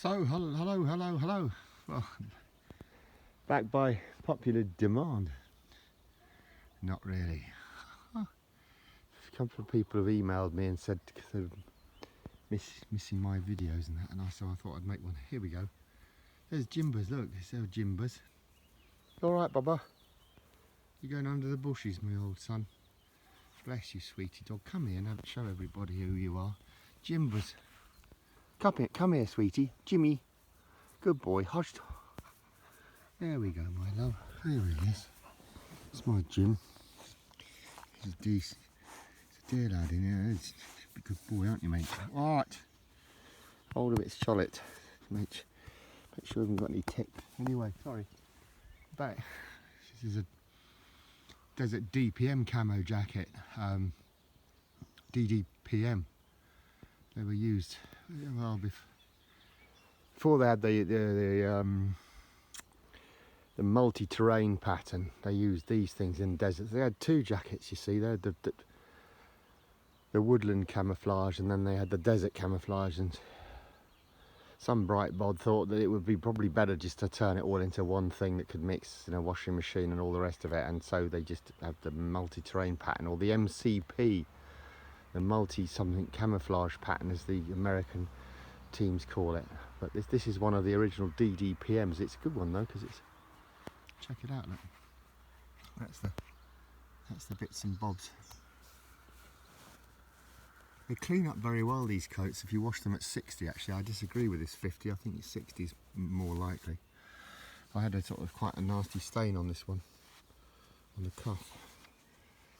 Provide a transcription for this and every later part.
So, hello. Well, back by popular demand. Not really. A couple of people have emailed me and said they're missing my videos and that, and so I thought I'd make one. Here we go. There's Jimbers, look, there's Jimbers. Alright, Bubba? You're going under the bushes, my old son. Bless you, sweetie dog. Come here and show everybody who you are. Jimbers. Come here, sweetie. Jimmy. Good boy. Hush. There we go, my love. There he is. It's my Jim. He's a decent. It's a dear lad in here. He's a good boy, aren't you, mate? Right. Hold a bit solid. Make sure we haven't got any tick. Anyway, sorry. Back. This is a Desert DPM camo jacket. DDPM. They were used well before they had the multi-terrain pattern. They used these things in deserts. They had two jackets, you see. They had the woodland camouflage, and then they had the desert camouflage. And some bright bod thought that it would be probably better just to turn it all into one thing that could mix in a washing machine and all the rest of it. And so they just have the multi-terrain pattern, or the MCP, the multi-something camouflage pattern, as the American teams call it. But this is one of the original DDPMs. It's a good one though, because it's, check it out, look. That's the bits and bobs. They clean up very well, these coats, if you wash them at 60. Actually, I disagree with this 50. I think 60 is more likely. I had a sort of quite a nasty stain on this one, on the cuff,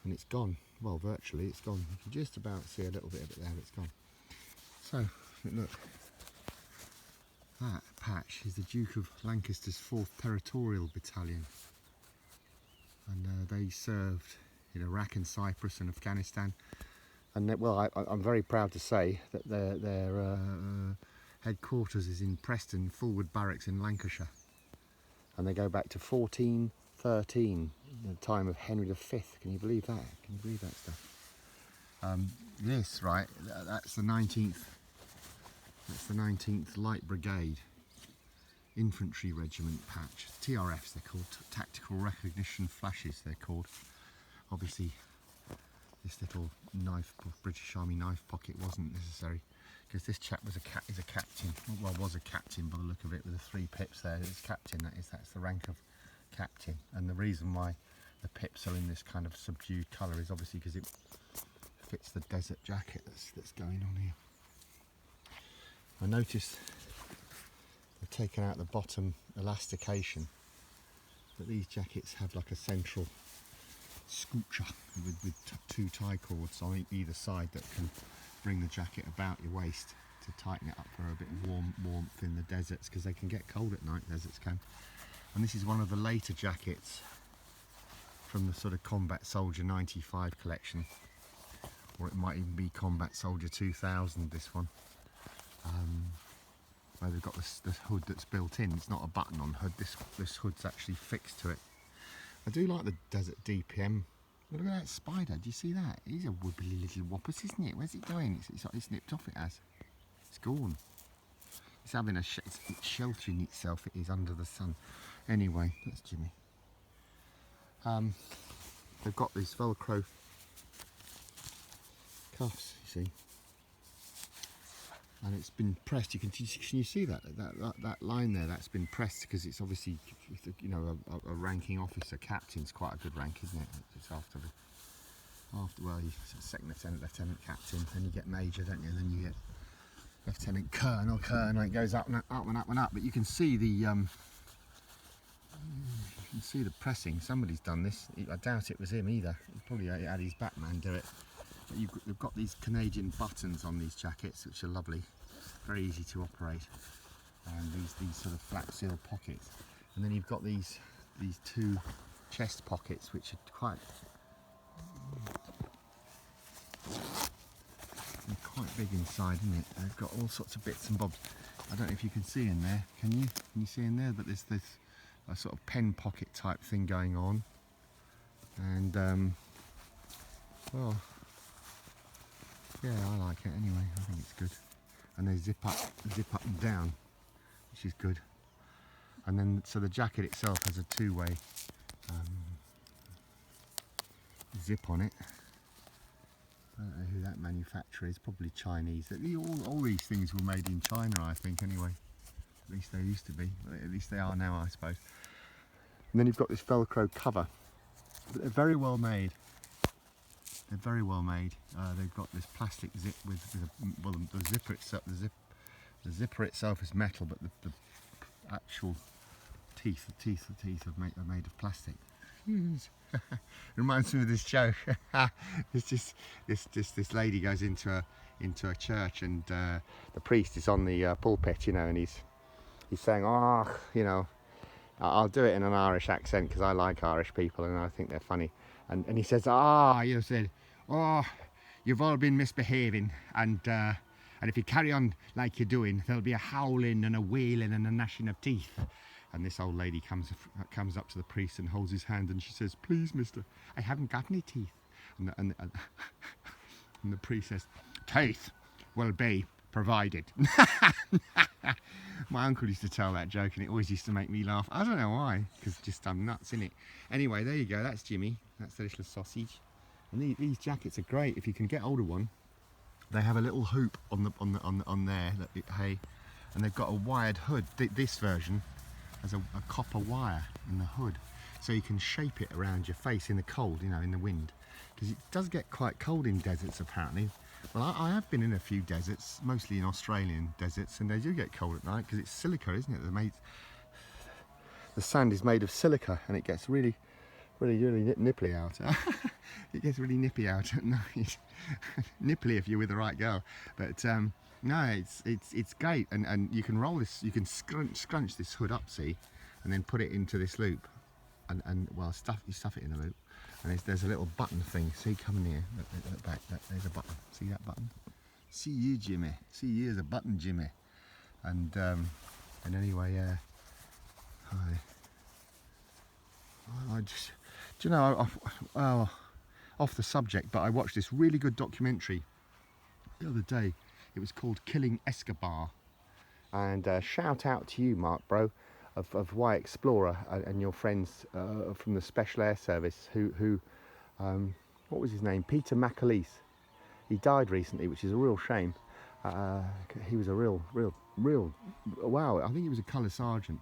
and it's gone. Well, virtually it's gone. You can just about see a little bit of it there, but it's gone. So, look, that patch is the Duke of Lancaster's 4th Territorial Battalion, and they served in Iraq and Cyprus and Afghanistan. And well, I'm very proud to say that their headquarters is in Preston, Fulwood Barracks in Lancashire, and they go back to 1413, the time of Henry V. Can you believe that? Can you believe that stuff? This, right? That's the 19th. That's the 19th Light Brigade Infantry Regiment patch. TRFs they're called. Tactical Recognition Flashes they're called. Obviously, this little knife, British Army knife pocket wasn't necessary, because this chap was is a captain. Well, was a captain by the look of it, with the 3 pips there. It's captain, that's the rank of captain. And the reason why the pips are in this kind of subdued colour is obviously because it fits the desert jacket that's going on here. I noticed they've taken out the bottom elastication, but these jackets have like a central scoocher with 2 tie cords on either side that can bring the jacket about your waist to tighten it up for a bit of warmth in the deserts, because they can get cold at night, deserts can. And this is one of the later jackets from the sort of Combat Soldier 95 collection, or it might even be Combat Soldier 2000, this one, where they've got this hood that's built in. It's not a button on hood, this hood's actually fixed to it. I do like the Desert DPM. Look at that spider, do you see that? He's a wibbly little whoppers, isn't it? Where's it going? It's nipped off, it has. It's gone. It's having it's sheltering itself, it is, under the sun. Anyway, that's Jimmy. They've got these Velcro cuffs, you see. And it's been pressed. Can you see that line there? That's been pressed because it's obviously, you know, a ranking officer. Captain's quite a good rank, isn't it? It's after well, you're second lieutenant, captain, then you get major, don't you? And then you get lieutenant colonel, and it goes up and up. But you can see the pressing. Somebody's done this. I doubt it was him either. He probably had his Batman do it. But you've got these Canadian buttons on these jackets, which are lovely, very easy to operate, and these sort of flat seal pockets. And then you've got these 2 chest pockets, which are quite big inside, isn't it? They've got all sorts of bits and bobs. I don't know if you can see in there. Can you see in there? But there's this a sort of pen pocket type thing going on, and well. Yeah, I like it anyway. I think it's good. And they zip up and down. which is good. And then, so the jacket itself has a two-way zip on it. I don't know who that manufacturer is, probably Chinese. All these things were made in China, I think, anyway. At least they used to be. At least they are now, I suppose. And then you've got this Velcro cover. But they're very well made. They're very well made. They've got this plastic zip with well, the zipper itself. The zipper itself is metal, but the actual teeth are made of plastic. It reminds me of this joke. It's just this lady goes into a church, and the priest is on the pulpit, you know, and he's saying, "Oh, you know, I'll do it in an Irish accent because I like Irish people and I think they're funny." And he says, you said, "Oh, you've all been misbehaving, and if you carry on like you're doing, there'll be a howling and a wailing and a gnashing of teeth." And this old lady comes up to the priest and holds his hand, and she says, "Please, mister, I haven't got any teeth." And the priest says, "Teeth will be provided." My uncle used to tell that joke, and it always used to make me laugh. I don't know why, because just I'm nuts, innit? Anyway, there you go. That's Jimmy. That's the little sausage. And these jackets are great if you can get hold of one. They have a little hoop on there, hey, and they've got a wired hood. This version has a copper wire in the hood, so you can shape it around your face in the cold, you know, in the wind, because it does get quite cold in deserts apparently. Well, I have been in a few deserts, mostly in Australian deserts, and they do get cold at night because it's silica, isn't it? The sand is made of silica, and it gets really nipply out. It gets really nippy out at night. Nipply if you're with the right girl. But no, it's great, and you can roll this, you can scrunch this hood up, see, and then put it into this loop, and well, you stuff it in a loop. And there's a little button thing. See, coming here, look back, there's a button. See that button? See you, Jimmy. See you as a button, Jimmy. And anyway, I just, do you know, off the subject, but I watched this really good documentary the other day. It was called Killing Escobar. And shout out to you, Mark, bro, of Wye Explorer and your friends from the Special Air Service who what was his name? Peter McAleese. He died recently, which is a real shame. He was a real wow. I think he was a colour sergeant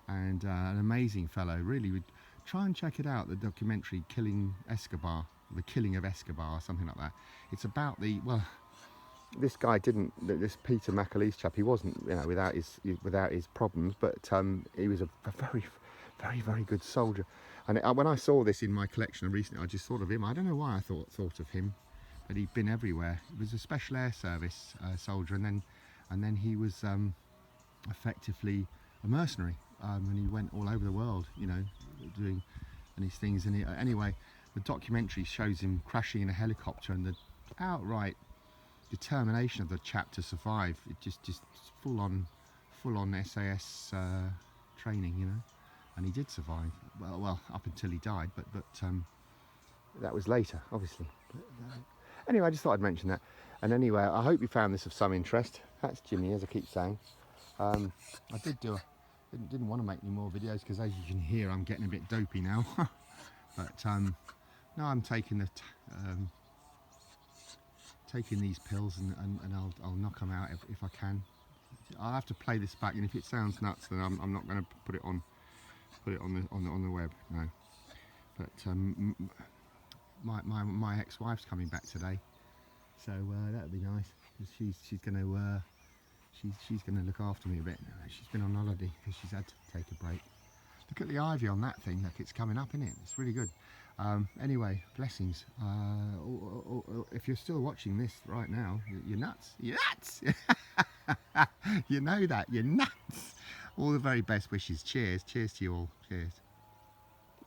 and an amazing fellow. Really, would try and check it out. The documentary Killing Escobar, the Killing of Escobar, something like that. It's about this guy didn't. This Peter McAleese chap, he wasn't, you know, without his problems, but he was a very good soldier. And when I saw this in my collection recently, I just thought of him. I don't know why I thought of him, but he'd been everywhere. He was a Special Air Service soldier, and then he was effectively a mercenary, and he went all over the world, you know, doing these things. And anyway, the documentary shows him crashing in a helicopter, and the outright determination of the chap to survive. It just full on SAS training, you know, and he did survive. Well, up until he died, but that was later, obviously. But, anyway, I just thought I'd mention that. And anyway, I hope you found this of some interest. That's Jimmy, as I keep saying. I didn't want to make any more videos because, as you can hear, I'm getting a bit dopey now. But no, I'm taking taking these pills, and I'll knock them out if I can. I'll have to play this back, and if it sounds nuts, then I'm not going to put it on the web. No. But my ex-wife's coming back today, so that'll be nice, because she's gonna look after me a bit. She's been on holiday because she's had to take a break. Look at the ivy on that thing. Look, it's coming up, isn't it? It's really good. Anyway, blessings. If you're still watching this right now, you're nuts. You're nuts. You know that. You're nuts. All the very best wishes. Cheers. Cheers to you all. Cheers.